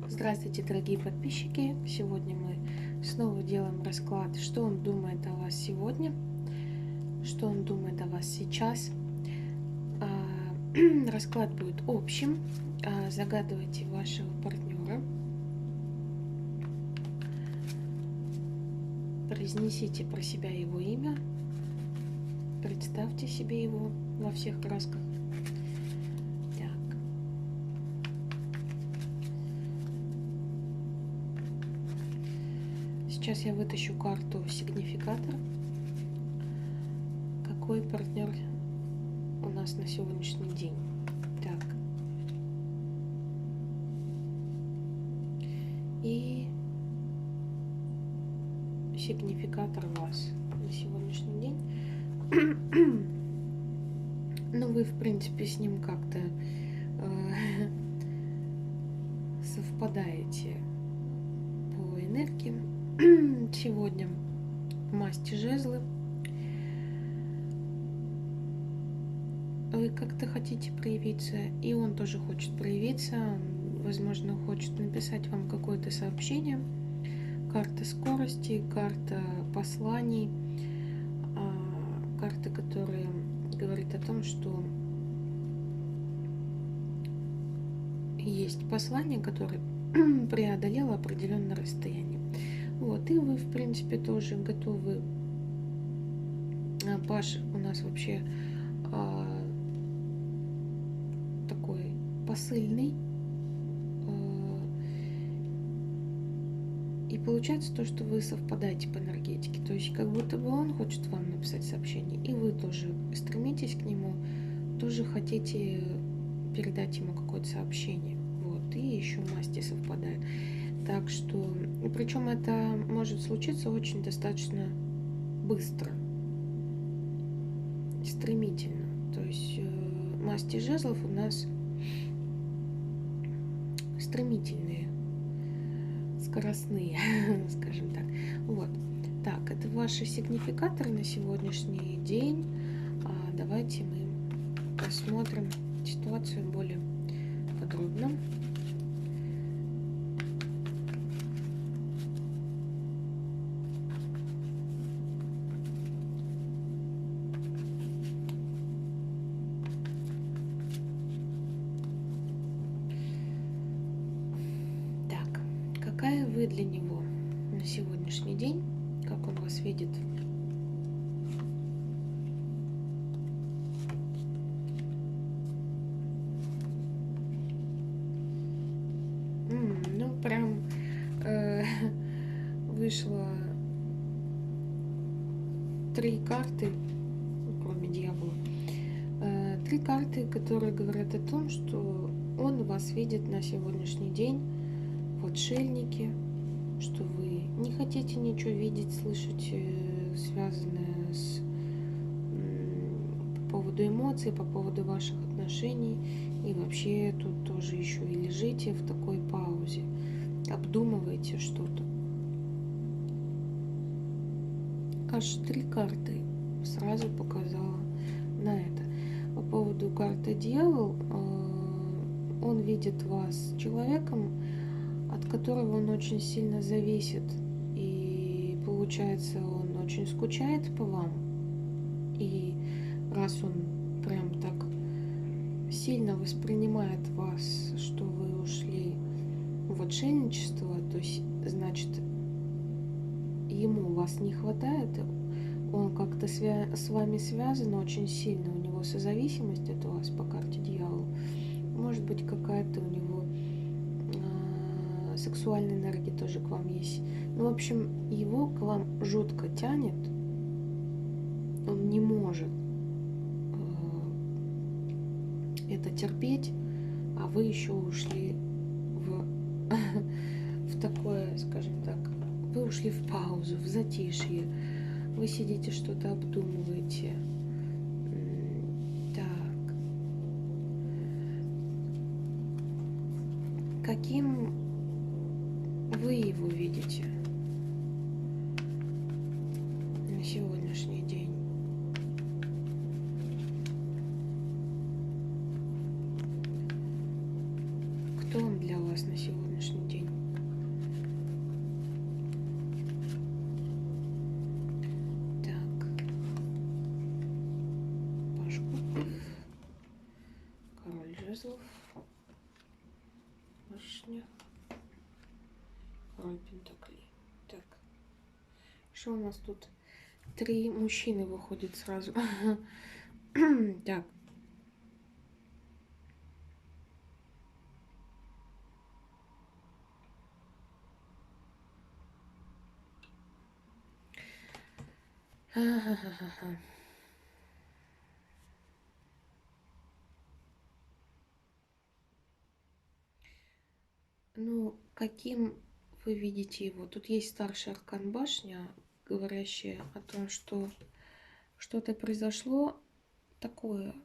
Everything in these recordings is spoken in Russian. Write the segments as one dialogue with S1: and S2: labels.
S1: Здравствуйте, дорогие подписчики! Сегодня мы снова делаем расклад, что он думает о вас сегодня, что он думает о вас сейчас. Расклад будет общим. Загадывайте вашего партнера. Произнесите про себя его имя. Представьте себе его во всех красках. Сейчас я вытащу карту сигнификатор. Какой партнер у нас на сегодняшний день? Так. И сигнификатор вас на сегодняшний день. Ну, вы, в принципе, с ним как-то совпадаете по энергиям. Сегодня масть жезлы. Вы как-то хотите проявиться, и он тоже хочет проявиться. Возможно, хочет написать вам какое-то сообщение. Карта скорости, карта посланий, карта, которая говорит о том, что есть послание, которое преодолело определенное расстояние. Вот, и вы, в принципе, тоже готовы. Паш у нас вообще такой посыльный. И получается то, что вы совпадаете по энергетике. То есть как будто бы он хочет вам написать сообщение, и вы тоже стремитесь к нему, тоже хотите передать ему какое-то сообщение. Вот, и еще масти совпадают. Так что, причем это может случиться очень достаточно быстро, стремительно. То есть масти жезлов у нас стремительные, скоростные, скажем так. Вот. Так, это ваши сигнификаторы на сегодняшний день. Давайте мы посмотрим ситуацию более подробно. Какая вы для него на сегодняшний день, как он вас видит? Ну, прям вышло 3 карты, кроме дьявола. 3 карты, которые говорят о том, что он вас видит на сегодняшний день в отшельнике, что вы не хотите ничего видеть, слышать, связанное с по поводу эмоций, по поводу ваших отношений. И вообще тут тоже еще и лежите в такой паузе, обдумываете что-то. Аж 3 карты сразу показала на это. По поводу карты дьявол, он видит вас человеком, от которого он очень сильно зависит, и получается, он очень скучает по вам. И раз он прям так сильно воспринимает вас, что вы ушли в отшельничество, то есть, значит, ему вас не хватает, он как-то с вами связан очень сильно, у него созависимость от вас по карте дьявола. Может быть, какая-то у него сексуальная энергия тоже к вам есть. Ну, в общем, его к вам жутко тянет. Он не может это терпеть, а вы еще ушли в такое, скажем так, вы ушли в паузу, в затишье. Вы сидите, что-то обдумываете. Так. Каким вы его видите на сегодняшний день? Кто он для вас на сегодняшний день? башня. Король пентаклей. Так. Что у нас тут? 3 мужчины выходит сразу. Так. Ну, каким вы видите его? Тут есть старший аркан башня, говорящая о том, что что-то произошло такое,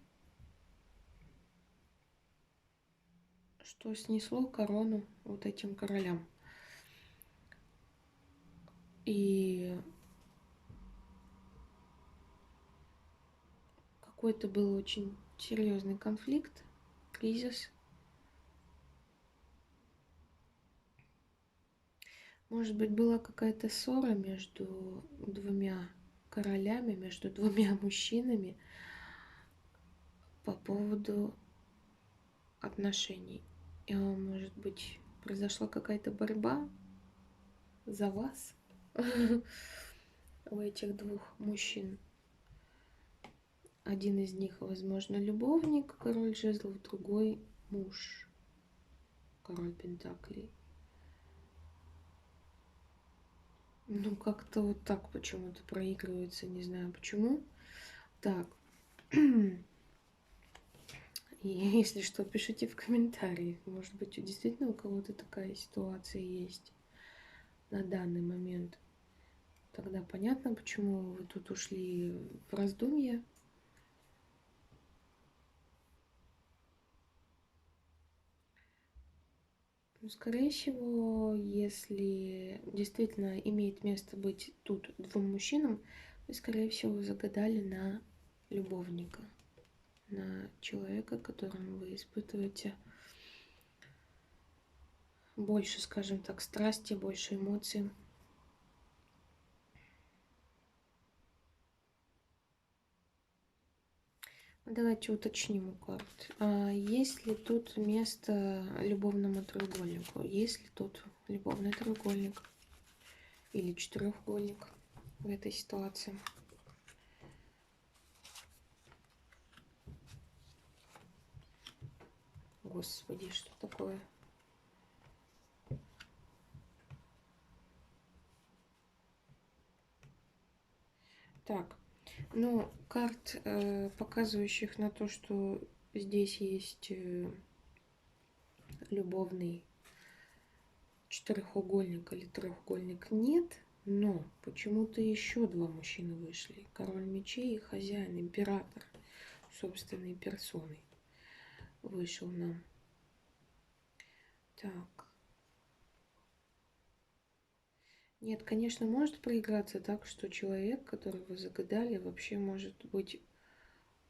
S1: что снесло корону вот этим королям. И какой-то был очень серьезный конфликт, кризис. Может быть, была какая-то ссора между двумя королями, между двумя мужчинами по поводу отношений. И, может быть, произошла какая-то борьба за вас у этих двух мужчин. Один из них, возможно, любовник, король жезлов, другой муж, король пентаклей. Ну, как-то вот так почему-то проигрывается, не знаю почему. Так. И если что, пишите в комментариях. Может быть, действительно у кого-то такая ситуация есть на данный момент. Тогда понятно, почему вы тут ушли в раздумье. Ну, скорее всего, если действительно имеет место быть тут двум мужчинам, вы, скорее всего, загадали на любовника, на человека, которому вы испытываете больше, скажем так, страсти, больше эмоций. Давайте уточним у карт. Есть ли тут место любовному треугольнику? Есть ли тут любовный треугольник или четырехугольник в этой ситуации? Господи, что такое? Так, ну, карт, показывающих на то, что здесь есть любовный четырехугольник или треугольник, нет, но почему-то еще два мужчины вышли. Король мечей и хозяин, император, собственной персоной вышел нам. Так. Нет, конечно, может проиграться так, что человек, который вы загадали, вообще может быть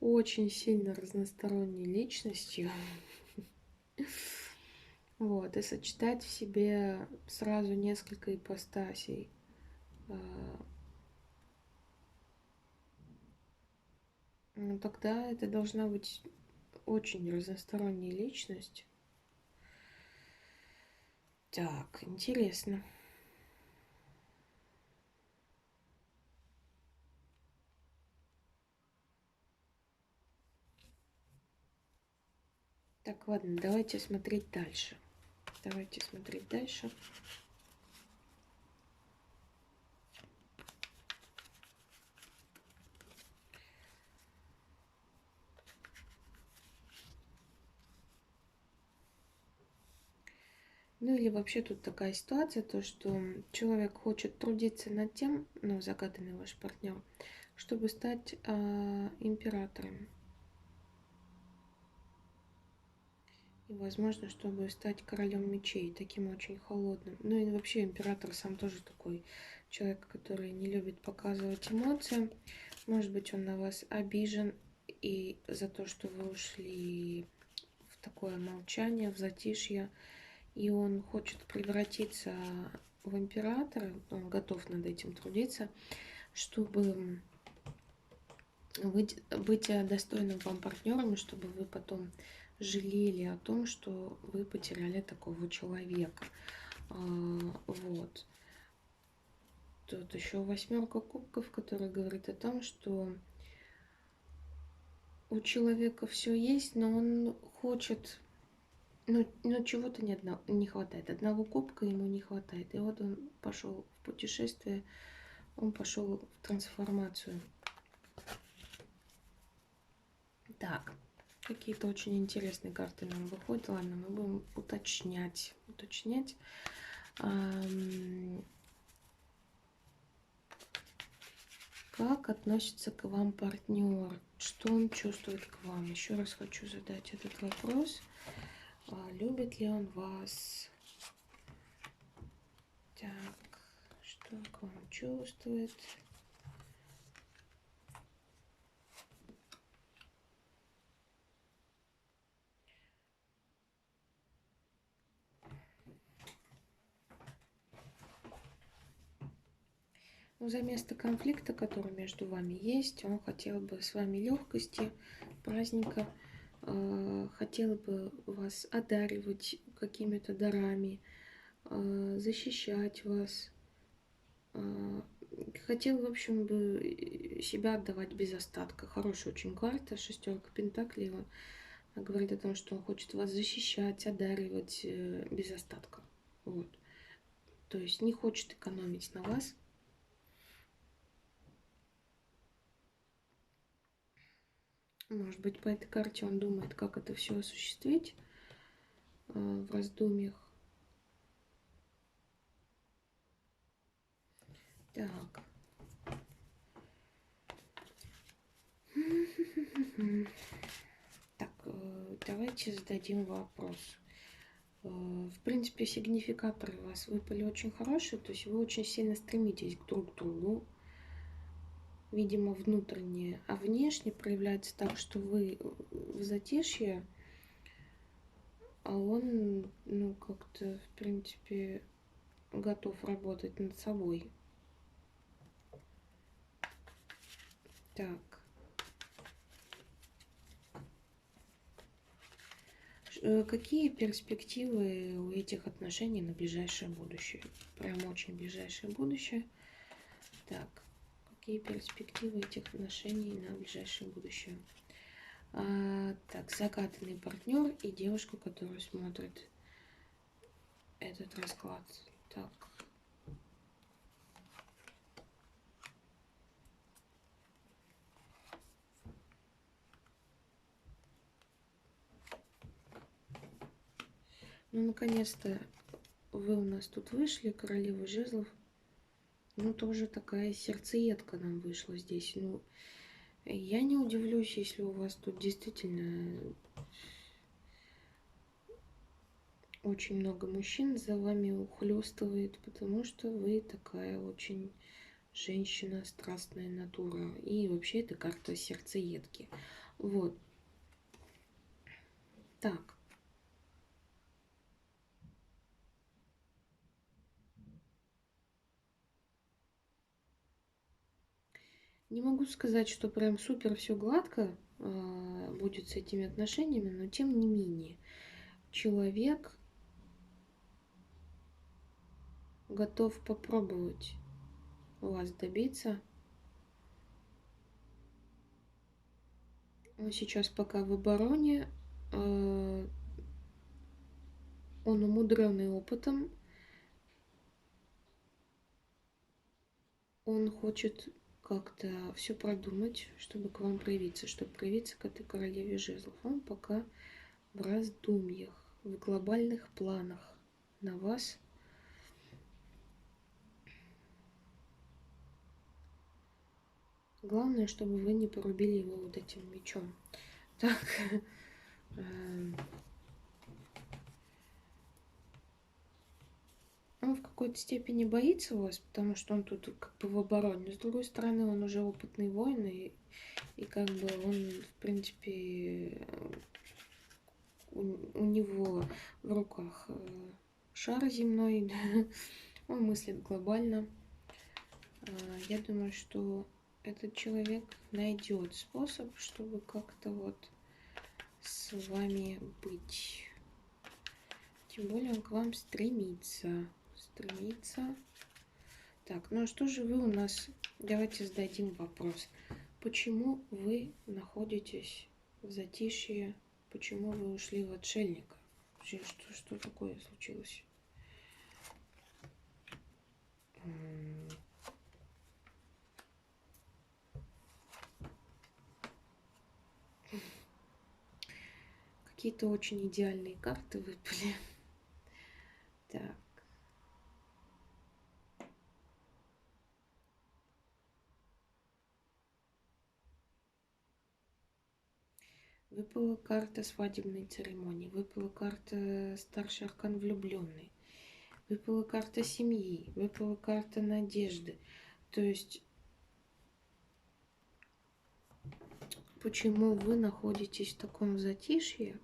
S1: очень сильно разносторонней личностью. Вот, и сочетать в себе сразу несколько ипостасей. Ну, тогда это должна быть очень разносторонняя личность. Так, интересно. Так, ладно, давайте смотреть дальше. Давайте смотреть дальше. Ну или вообще тут такая ситуация, то что человек хочет трудиться над тем, ну, загаданный ваш партнер, чтобы стать императором. И, возможно, чтобы стать королем мечей, таким очень холодным. Ну и вообще император сам тоже такой человек, который не любит показывать эмоции. Может быть, он на вас обижен и за то, что вы ушли в такое молчание, в затишье. И он хочет превратиться в императора, он готов над этим трудиться, чтобы быть достойным вам партнером, чтобы вы потом жалели о том, что вы потеряли такого человека. Вот. Тут еще восьмерка кубков, которая говорит о том, что у человека все есть, но он хочет, но чего-то не хватает. Одного кубка ему не хватает. И вот он пошел в путешествие, он пошел в трансформацию. Так, какие-то очень интересные карты нам выходят. Ладно, мы будем уточнять. Как относится к вам партнер? Что он чувствует к вам? Еще раз хочу задать этот вопрос. Любит ли он вас? Так, что к вам чувствует? Ну, за место конфликта, который между вами есть, он хотел бы с вами легкости, праздника, хотел бы вас одаривать какими-то дарами, защищать вас. Хотел, в общем, бы себя отдавать без остатка. Хорошая очень карта, шестерка пентаклей. Он говорит о том, что он хочет вас защищать, одаривать без остатка. Вот. То есть не хочет экономить на вас. Может быть, по этой карте он думает, как это все осуществить в раздумьях. Так. Так, давайте зададим вопрос. В принципе, сигнификаторы у вас выпали очень хорошие, то есть вы очень сильно стремитесь друг к другу, видимо, внутренне, а внешне проявляется так, что вы в затишье, а он, ну, как-то, в принципе, готов работать над собой. Так. Какие перспективы у этих отношений на ближайшее будущее? Прям очень ближайшее будущее. Так, какие перспективы этих отношений на ближайшее будущее? Так, загаданный партнер и девушка, которая смотрит этот расклад. Так. Ну, наконец-то вы у нас тут вышли, королева жезлов. Ну, тоже такая сердцеедка нам вышла здесь. Ну, я не удивлюсь, если у вас тут действительно очень много мужчин за вами ухлёстывает, потому что вы такая очень женщина, страстная натура. И вообще это карта сердцеедки. Вот. Так. Не могу сказать, что прям супер все гладко будет с этими отношениями, но тем не менее человек готов попробовать вас добиться. Он сейчас пока в обороне, он умудренный опытом, он хочет как-то все продумать, чтобы к вам проявиться, чтобы проявиться к этой королеве жезлов. Он пока в раздумьях, в глобальных планах на вас. Главное, чтобы вы не порубили его вот этим мечом. Так. Он в какой-то степени боится вас, потому что он тут как бы в обороне. С другой стороны, он уже опытный воин, и как бы он, в принципе, у него в руках шар земной, он мыслит глобально. Я думаю, что этот человек найдет способ, чтобы как-то вот с вами быть. Тем более он к вам стремится. Стремится. Так, ну а что же вы у нас... Давайте зададим вопрос. Почему вы находитесь в затишье? Почему вы ушли в отшельника? Что такое случилось? Какие-то очень идеальные карты выпали. Так. Выпала карта свадебной церемонии. Выпала карта старший аркан влюбленный. Выпала карта семьи. Выпала карта надежды. То есть, почему вы находитесь в таком затишье?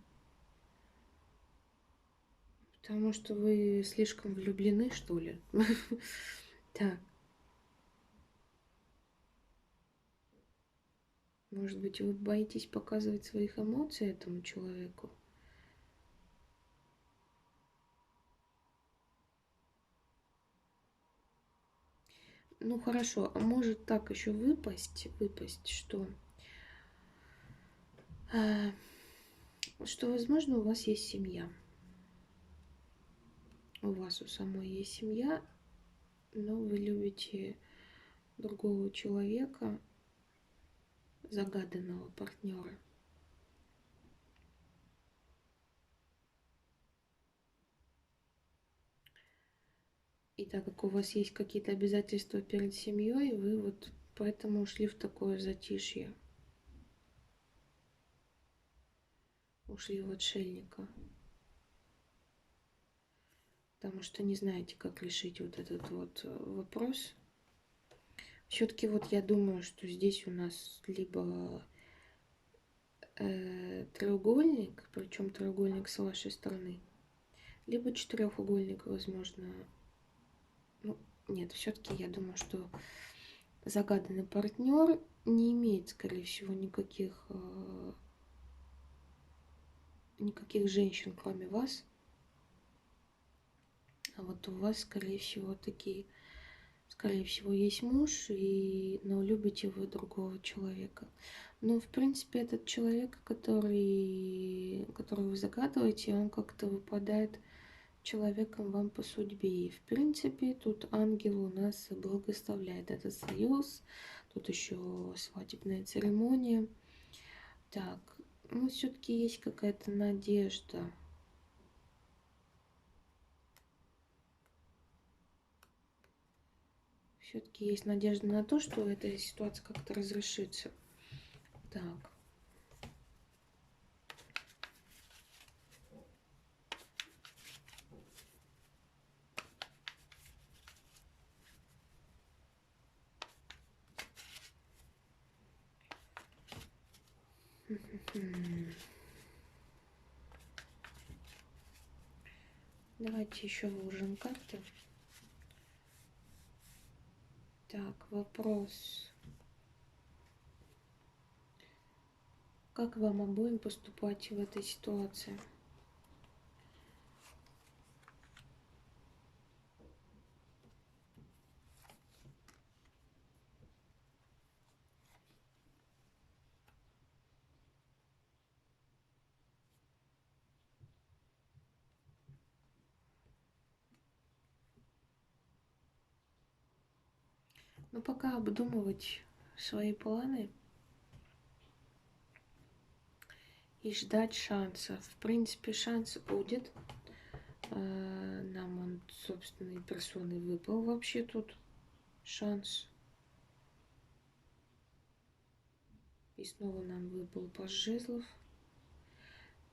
S1: Потому что вы слишком влюблены, что ли? Так. Может быть, вы боитесь показывать своих эмоций этому человеку? Ну хорошо, а может так еще выпасть, что, возможно, у вас есть семья. У вас у самой есть семья, но вы любите другого человека, загаданного партнера. И так как у вас есть какие-то обязательства перед семьей, вы вот поэтому ушли в такое затишье. Ушли в отшельника. Потому что не знаете, как решить вот этот вот вопрос. Все-таки вот я думаю, что здесь у нас либо треугольник, причем треугольник с вашей стороны, либо четырехугольник, возможно. Ну, нет, все-таки я думаю, что загаданный партнер не имеет, скорее всего, никаких женщин, кроме вас. А вот у вас, скорее всего, есть муж, но любите вы другого человека. Но, в принципе, этот человек, которого вы загадываете, он как-то выпадает человеком вам по судьбе. И, в принципе, тут ангел у нас благословляет этот союз. Тут еще свадебная церемония. Так, ну, все-таки есть какая-то надежда. Все-таки есть надежда на то, что эта ситуация как-то разрешится. Так. Давайте еще выложим карты. Так, вопрос. Как вам обоим поступать в этой ситуации? Ну, пока обдумывать свои планы и ждать шанса. В принципе, шанс будет. Нам он собственной персоной выпал вообще тут шанс. И снова нам выпал паж жезлов.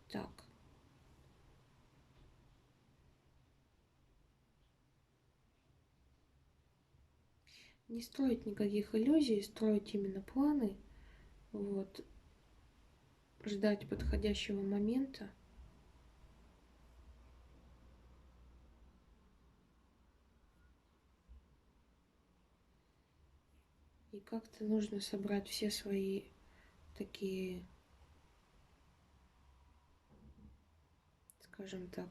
S1: Так. Не строить никаких иллюзий, строить именно планы. Вот. Ждать подходящего момента. И как-то нужно собрать все свои такие скажем так,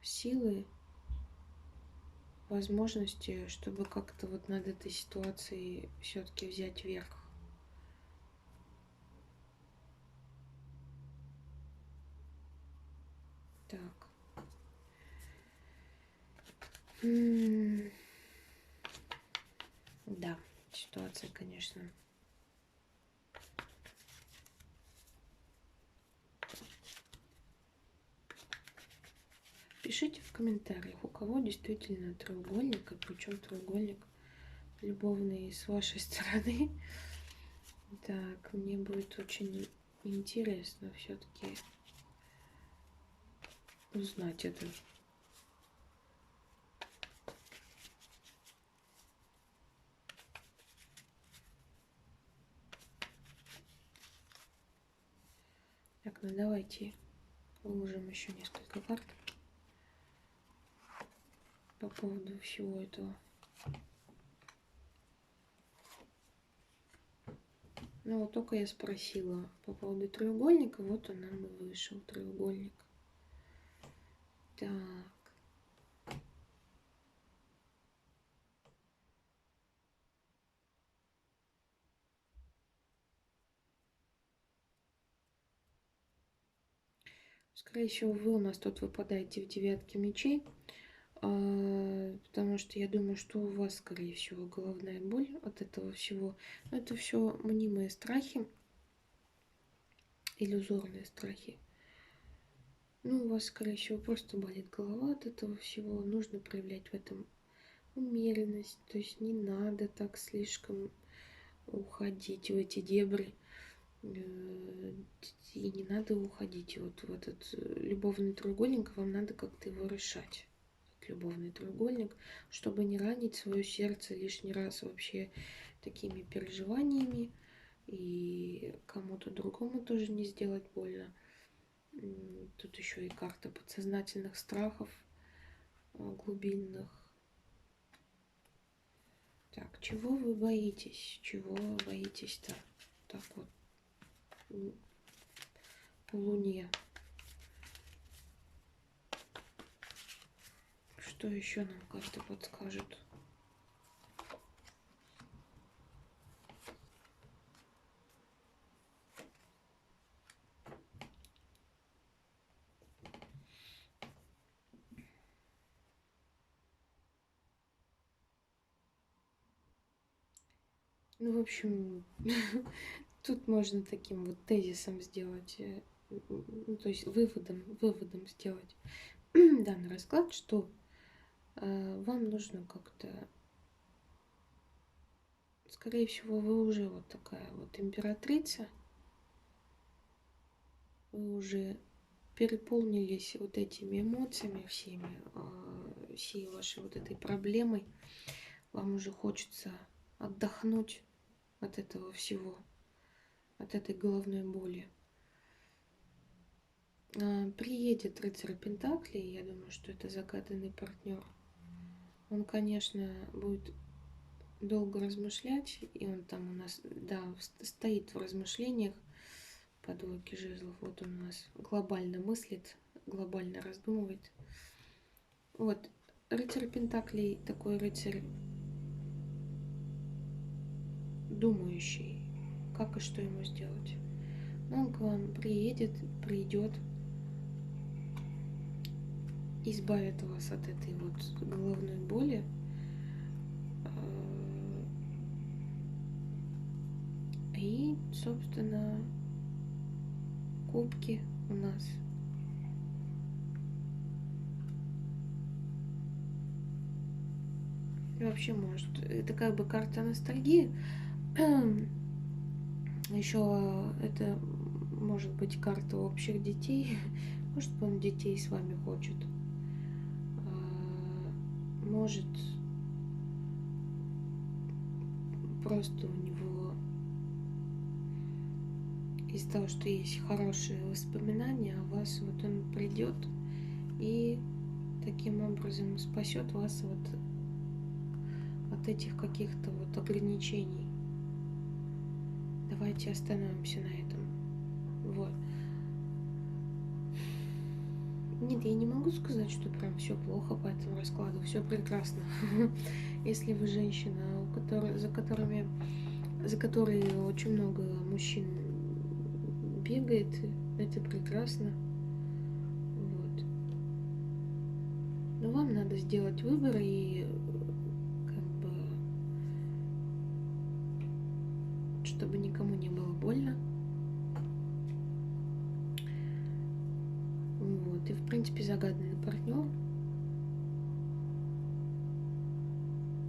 S1: силы, возможности, чтобы как-то вот над этой ситуацией все-таки взять верх. Так. Да, ситуация, конечно. Пишите в комментариях, у кого действительно треугольник, и причем треугольник любовный с вашей стороны. Так, мне будет очень интересно все-таки узнать это. Так, ну давайте выложим еще несколько карт по поводу всего этого. Ну вот только я спросила по поводу треугольника, вот он нам и вышел, треугольник. Так. Скорее всего, вы у нас тут выпадаете в девятке мечей, потому что я думаю, что у вас, скорее всего, головная боль от этого всего. Но это все мнимые страхи, иллюзорные страхи. Ну, у вас, скорее всего, просто болит голова от этого всего. Нужно проявлять в этом умеренность. То есть не надо так слишком уходить в эти дебри. И не надо уходить вот в этот любовный треугольник. Вам надо как-то его решать. Любовный треугольник, чтобы не ранить свое сердце лишний раз вообще такими переживаниями. И кому-то другому тоже не сделать больно. Тут еще и карта подсознательных страхов глубинных. Так, чего вы боитесь? Чего вы боитесь-то? Так вот, по Луне. Что еще нам карта подскажет? Ну, в общем, тут можно таким вот тезисом сделать, ну, то есть выводом сделать данный расклад, что вам нужно как-то, скорее всего, вы уже вот такая вот императрица, вы уже переполнились вот этими эмоциями всеми, всей вашей вот этой проблемой, вам уже хочется отдохнуть от этого всего, от этой головной боли. Приедет рыцарь Пентаклей, я думаю, что это загаданный партнер. Он, конечно, будет долго размышлять, и он там у нас, да, стоит в размышлениях по двойке жезлов. Вот он у нас глобально мыслит, глобально раздумывает. Вот, рыцарь Пентаклей, такой рыцарь думающий, как и что ему сделать. Он к вам придет, избавит вас от этой вот головной боли. И, собственно, кубки у нас. И вообще, может, это как бы карта ностальгии. Еще это может быть карта общих детей. Может, он детей с вами хочет. Может, просто у него из-за того, что есть хорошие воспоминания о вас, вот он придет и таким образом спасет вас вот от этих каких-то вот ограничений. Давайте остановимся на этом. Вот. Нет, я не могу сказать, что прям все плохо по этому раскладу, все прекрасно. Если вы женщина, за которой очень много мужчин бегает, это прекрасно. Вот. Но вам надо сделать выбор и как бы, чтобы никому не было больно. Вот. И в принципе загаданный партнер.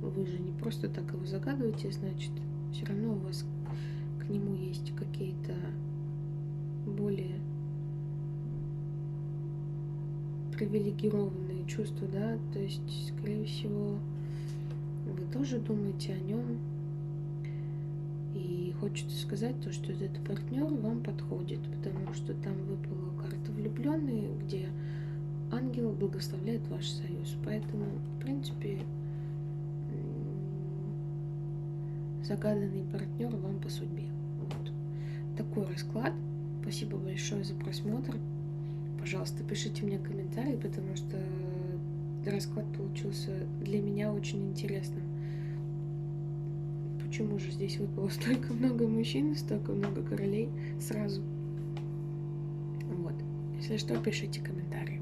S1: Вы же не просто так его загадываете, значит, все равно у вас к нему есть какие-то более привилегированные чувства, да, то есть, скорее всего, вы тоже думаете о нем, и хочется сказать то, что этот партнер вам подходит, потому что там выпала карта влюбленный, где ангел благословляет ваш союз, поэтому, в принципе, загаданный партнер вам по судьбе. Вот. Такой расклад. Спасибо большое за просмотр. Пожалуйста, пишите мне комментарии, потому что расклад получился для меня очень интересным. Почему же здесь выпало столько много мужчин, столько много королей сразу? Вот. Если что, пишите комментарии.